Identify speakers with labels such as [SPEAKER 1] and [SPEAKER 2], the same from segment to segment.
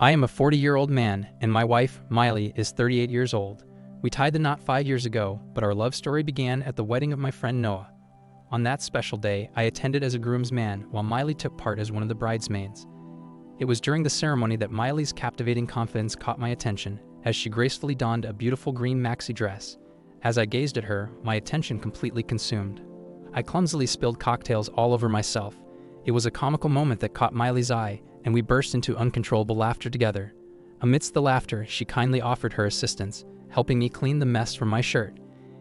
[SPEAKER 1] I am a 40-year-old man, and my wife, Miley, is 38 years old. We tied the knot 5 years ago, but our love story began at the wedding of my friend Noah. On that special day, I attended as a groomsman while Miley took part as one of the bridesmaids. It was during the ceremony that Miley's captivating confidence caught my attention, as she gracefully donned a beautiful green maxi dress. As I gazed at her, my attention completely consumed. I clumsily spilled cocktails all over myself. It was a comical moment that caught Miley's eye, and we burst into uncontrollable laughter together. Amidst the laughter, she kindly offered her assistance, helping me clean the mess from my shirt.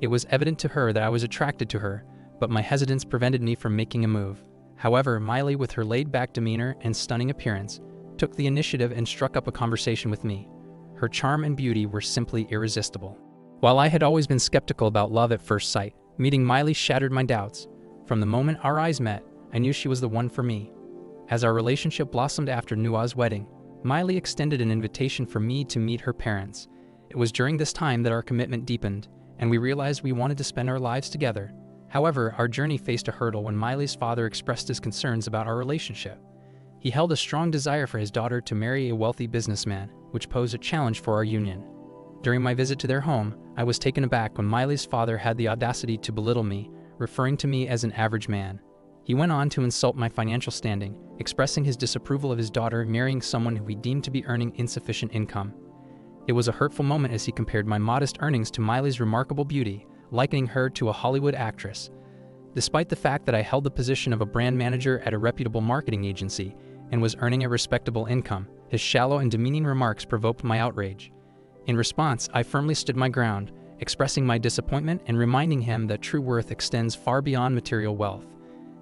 [SPEAKER 1] It was evident to her that I was attracted to her, but my hesitance prevented me from making a move. However, Miley, with her laid-back demeanor and stunning appearance, took the initiative and struck up a conversation with me. Her charm and beauty were simply irresistible. While I had always been skeptical about love at first sight, meeting Miley shattered my doubts. From the moment our eyes met, I knew she was the one for me. As our relationship blossomed after Noah's wedding, Miley extended an invitation for me to meet her parents. It was during this time that our commitment deepened, and we realized we wanted to spend our lives together. However, our journey faced a hurdle when Miley's father expressed his concerns about our relationship. He held a strong desire for his daughter to marry a wealthy businessman, which posed a challenge for our union. During my visit to their home, I was taken aback when Miley's father had the audacity to belittle me, referring to me as an average man. He went on to insult my financial standing, expressing his disapproval of his daughter marrying someone who he deemed to be earning insufficient income. It was a hurtful moment as he compared my modest earnings to Miley's remarkable beauty, likening her to a Hollywood actress. Despite the fact that I held the position of a brand manager at a reputable marketing agency and was earning a respectable income, his shallow and demeaning remarks provoked my outrage. In response, I firmly stood my ground, expressing my disappointment and reminding him that true worth extends far beyond material wealth.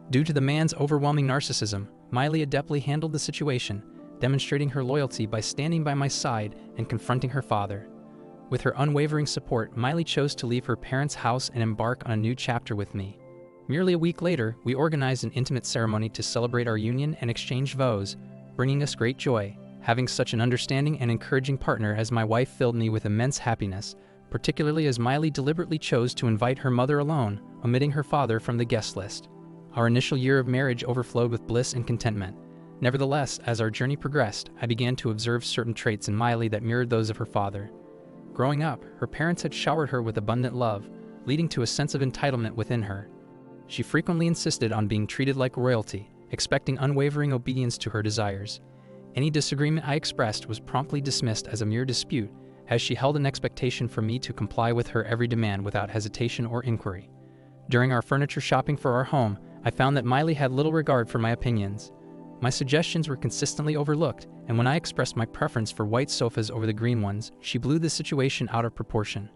[SPEAKER 1] Due to the man's overwhelming narcissism, Miley adeptly handled the situation, demonstrating her loyalty by standing by my side and confronting her father. With her unwavering support, Miley chose to leave her parents' house and embark on a new chapter with me. Merely a week later, we organized an intimate ceremony to celebrate our union and exchange vows, bringing us great joy. Having such an understanding and encouraging partner as my wife filled me with immense happiness, particularly as Miley deliberately chose to invite her mother alone, omitting her father from the guest list. Our initial year of marriage overflowed with bliss and contentment. Nevertheless, as our journey progressed, I began to observe certain traits in Miley that mirrored those of her father. Growing up, her parents had showered her with abundant love, leading to a sense of entitlement within her. She frequently insisted on being treated like royalty, expecting unwavering obedience to her desires. Any disagreement I expressed was promptly dismissed as a mere dispute, as she held an expectation for me to comply with her every demand without hesitation or inquiry. During our furniture shopping for our home, I found that Miley had little regard for my opinions. My suggestions were consistently overlooked, and when I expressed my preference for white sofas over the green ones, she blew the situation out of proportion.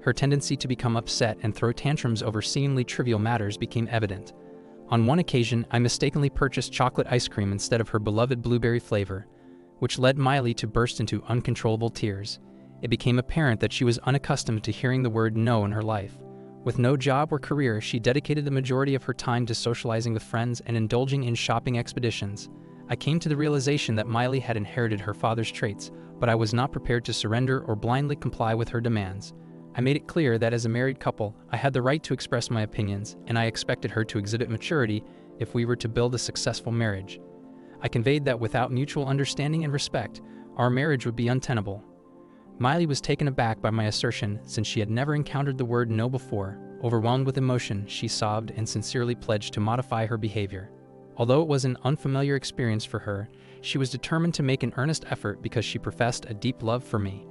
[SPEAKER 1] Her tendency to become upset and throw tantrums over seemingly trivial matters became evident. On one occasion, I mistakenly purchased chocolate ice cream instead of her beloved blueberry flavor, which led Miley to burst into uncontrollable tears. It became apparent that she was unaccustomed to hearing the word no in her life. With no job or career, she dedicated the majority of her time to socializing with friends and indulging in shopping expeditions. I came to the realization that Miley had inherited her father's traits, but I was not prepared to surrender or blindly comply with her demands. I made it clear that as a married couple, I had the right to express my opinions, and I expected her to exhibit maturity if we were to build a successful marriage. I conveyed that without mutual understanding and respect, our marriage would be untenable. Miley was taken aback by my assertion, since she had never encountered the word no before. Overwhelmed with emotion, she sobbed and sincerely pledged to modify her behavior. Although it was an unfamiliar experience for her, she was determined to make an earnest effort because she professed a deep love for me.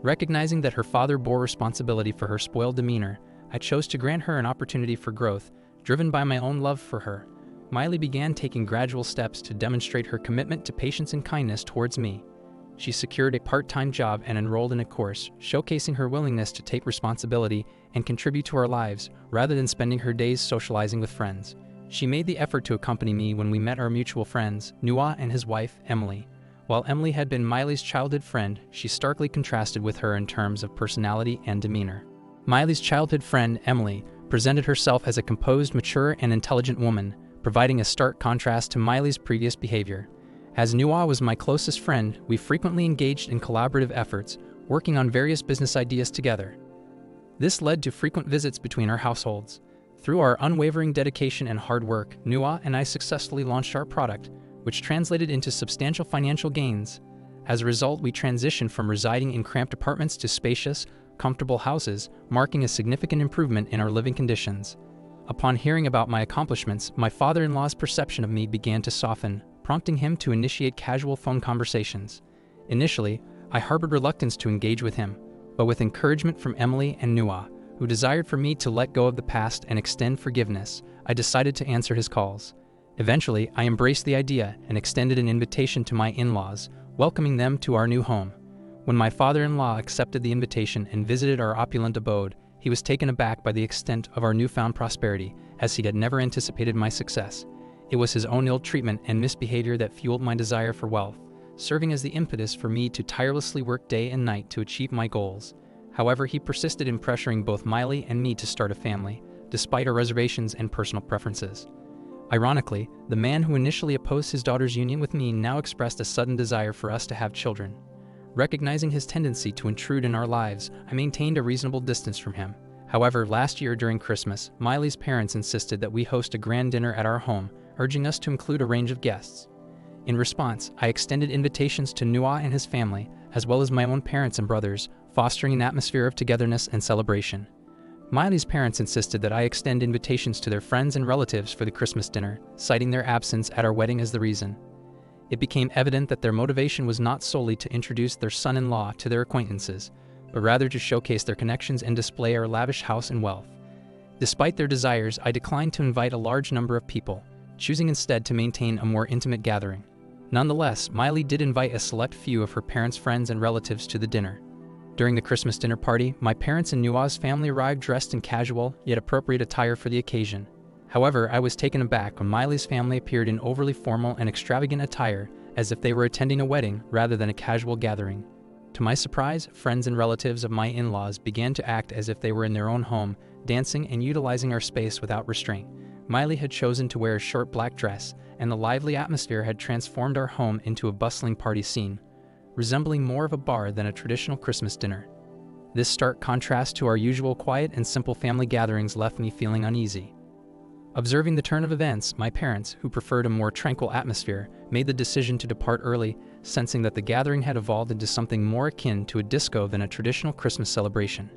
[SPEAKER 1] Recognizing that her father bore responsibility for her spoiled demeanor, I chose to grant her an opportunity for growth, driven by my own love for her. Miley began taking gradual steps to demonstrate her commitment to patience and kindness towards me. She secured a part-time job and enrolled in a course, showcasing her willingness to take responsibility and contribute to our lives, rather than spending her days socializing with friends. She made the effort to accompany me when we met our mutual friends, Noah and his wife, Emily. While Emily had been Miley's childhood friend, she starkly contrasted with her in terms of personality and demeanor. Miley's childhood friend, Emily, presented herself as a composed, mature, and intelligent woman, providing a stark contrast to Miley's previous behavior. As Noah was my closest friend, we frequently engaged in collaborative efforts, working on various business ideas together. This led to frequent visits between our households. Through our unwavering dedication and hard work, Noah and I successfully launched our product, which translated into substantial financial gains. As a result, we transitioned from residing in cramped apartments to spacious, comfortable houses, marking a significant improvement in our living conditions. Upon hearing about my accomplishments, my father-in-law's perception of me began to soften, prompting him to initiate casual phone conversations. Initially, I harbored reluctance to engage with him, but with encouragement from Emily and Nua, who desired for me to let go of the past and extend forgiveness, I decided to answer his calls. Eventually, I embraced the idea and extended an invitation to my in-laws, welcoming them to our new home. When my father-in-law accepted the invitation and visited our opulent abode, he was taken aback by the extent of our newfound prosperity, as he had never anticipated my success. It was his own ill treatment and misbehavior that fueled my desire for wealth, serving as the impetus for me to tirelessly work day and night to achieve my goals. However, he persisted in pressuring both Miley and me to start a family, despite our reservations and personal preferences. Ironically, the man who initially opposed his daughter's union with me now expressed a sudden desire for us to have children. Recognizing his tendency to intrude in our lives, I maintained a reasonable distance from him. However, last year during Christmas, Miley's parents insisted that we host a grand dinner at our home, urging us to include a range of guests. In response, I extended invitations to Nua and his family, as well as my own parents and brothers, fostering an atmosphere of togetherness and celebration. Miley's parents insisted that I extend invitations to their friends and relatives for the Christmas dinner, citing their absence at our wedding as the reason. It became evident that their motivation was not solely to introduce their son-in-law to their acquaintances, but rather to showcase their connections and display our lavish house and wealth. Despite their desires, I declined to invite a large number of people, choosing instead to maintain a more intimate gathering. Nonetheless, Miley did invite a select few of her parents' friends and relatives to the dinner. During the Christmas dinner party, my parents and Nua's family arrived dressed in casual, yet appropriate attire for the occasion. However, I was taken aback when Miley's family appeared in overly formal and extravagant attire, as if they were attending a wedding rather than a casual gathering. To my surprise, friends and relatives of my in-laws began to act as if they were in their own home, dancing and utilizing our space without restraint. Miley had chosen to wear a short black dress, and the lively atmosphere had transformed our home into a bustling party scene, resembling more of a bar than a traditional Christmas dinner. This stark contrast to our usual quiet and simple family gatherings left me feeling uneasy. Observing the turn of events, my parents, who preferred a more tranquil atmosphere, made the decision to depart early, sensing that the gathering had evolved into something more akin to a disco than a traditional Christmas celebration.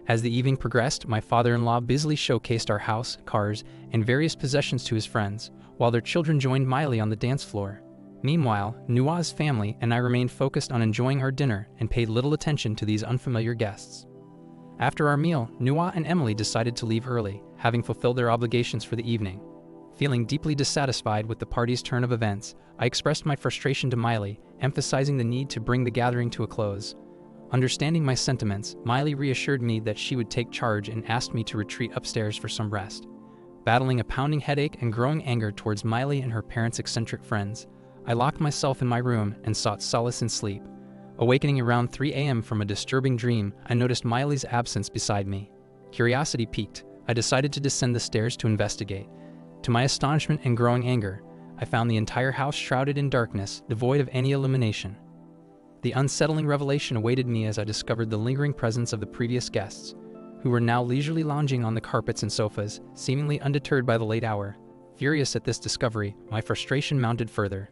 [SPEAKER 1] As the evening progressed, my father-in-law busily showcased our house, cars, and various possessions to his friends, while their children joined Miley on the dance floor. Meanwhile, Nua's family and I remained focused on enjoying our dinner and paid little attention to these unfamiliar guests. After our meal, Nua and Emily decided to leave early, having fulfilled their obligations for the evening. Feeling deeply dissatisfied with the party's turn of events, I expressed my frustration to Miley, emphasizing the need to bring the gathering to a close. Understanding my sentiments, Miley reassured me that she would take charge and asked me to retreat upstairs for some rest. Battling a pounding headache and growing anger towards Miley and her parents' eccentric friends, I locked myself in my room and sought solace in sleep. Awakening around 3 a.m. from a disturbing dream, I noticed Miley's absence beside me. Curiosity piqued, I decided to descend the stairs to investigate. To my astonishment and growing anger, I found the entire house shrouded in darkness, devoid of any illumination. The unsettling revelation awaited me as I discovered the lingering presence of the previous guests, who were now leisurely lounging on the carpets and sofas, seemingly undeterred by the late hour. Furious at this discovery, my frustration mounted further.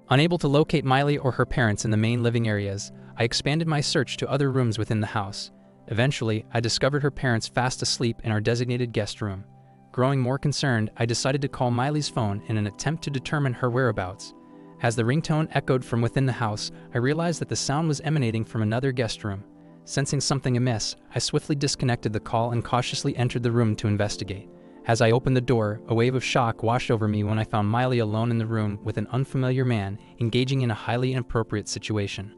[SPEAKER 1] Unable to locate Miley or her parents in the main living areas, I expanded my search to other rooms within the house. Eventually, I discovered her parents fast asleep in our designated guest room. Growing more concerned, I decided to call Miley's phone in an attempt to determine her whereabouts. As the ringtone echoed from within the house, I realized that the sound was emanating from another guest room. Sensing something amiss, I swiftly disconnected the call and cautiously entered the room to investigate. As I opened the door, a wave of shock washed over me when I found Miley alone in the room with an unfamiliar man engaging in a highly inappropriate situation.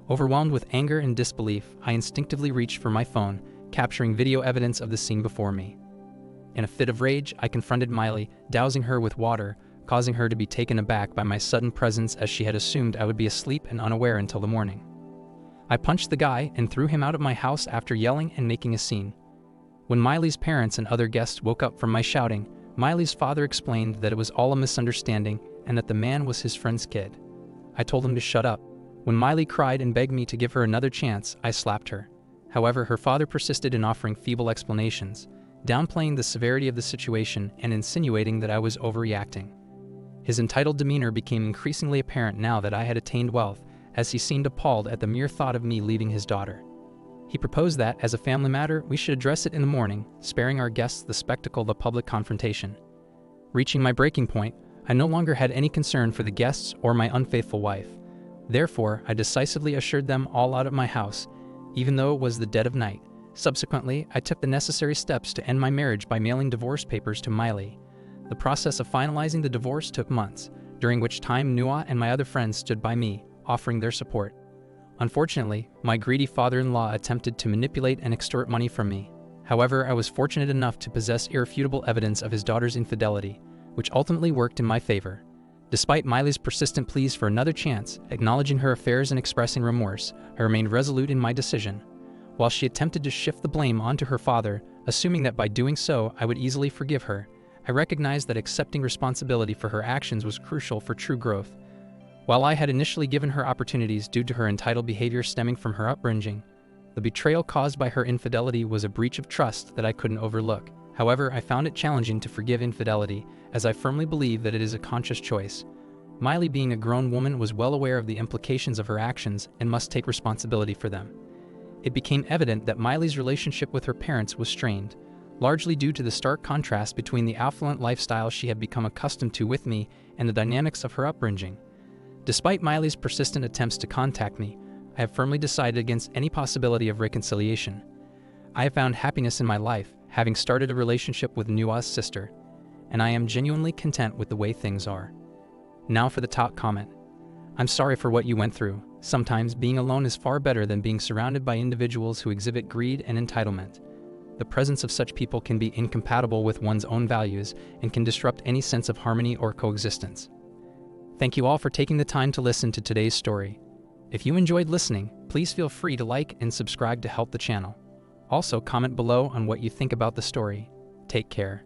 [SPEAKER 1] Overwhelmed with anger and disbelief, I instinctively reached for my phone, capturing video evidence of the scene before me. In a fit of rage, I confronted Miley, dousing her with water, causing her to be taken aback by my sudden presence as she had assumed I would be asleep and unaware until the morning. I punched the guy and threw him out of my house after yelling and making a scene. When Miley's parents and other guests woke up from my shouting, Miley's father explained that it was all a misunderstanding and that the man was his friend's kid. I told him to shut up. When Miley cried and begged me to give her another chance, I slapped her. However, her father persisted in offering feeble explanations, downplaying the severity of the situation and insinuating that I was overreacting. His entitled demeanor became increasingly apparent now that I had attained wealth, as he seemed appalled at the mere thought of me leaving his daughter. He proposed that, as a family matter, we should address it in the morning, sparing our guests the spectacle of a public confrontation. Reaching my breaking point, I no longer had any concern for the guests or my unfaithful wife. Therefore, I decisively ushered them all out of my house, even though it was the dead of night. Subsequently, I took the necessary steps to end my marriage by mailing divorce papers to Miley. The process of finalizing the divorce took months, during which time Nuha and my other friends stood by me, offering their support. Unfortunately, my greedy father-in-law attempted to manipulate and extort money from me. However, I was fortunate enough to possess irrefutable evidence of his daughter's infidelity, which ultimately worked in my favor. Despite Miley's persistent pleas for another chance, acknowledging her affairs and expressing remorse, I remained resolute in my decision. While she attempted to shift the blame onto her father, assuming that by doing so I would easily forgive her, I recognized that accepting responsibility for her actions was crucial for true growth. While I had initially given her opportunities due to her entitled behavior stemming from her upbringing, the betrayal caused by her infidelity was a breach of trust that I couldn't overlook. However, I found it challenging to forgive infidelity, as I firmly believe that it is a conscious choice. Miley, being a grown woman, was well aware of the implications of her actions and must take responsibility for them. It became evident that Miley's relationship with her parents was strained, largely due to the stark contrast between the affluent lifestyle she had become accustomed to with me and the dynamics of her upbringing. Despite Miley's persistent attempts to contact me, I have firmly decided against any possibility of reconciliation. I have found happiness in my life, having started a relationship with Nuha's sister, and I am genuinely content with the way things are. Now for the top comment. I'm sorry for what you went through. Sometimes being alone is far better than being surrounded by individuals who exhibit greed and entitlement. The presence of such people can be incompatible with one's own values and can disrupt any sense of harmony or coexistence. Thank you all for taking the time to listen to today's story. If you enjoyed listening, please feel free to like and subscribe to help the channel. Also, comment below on what you think about the story. Take care.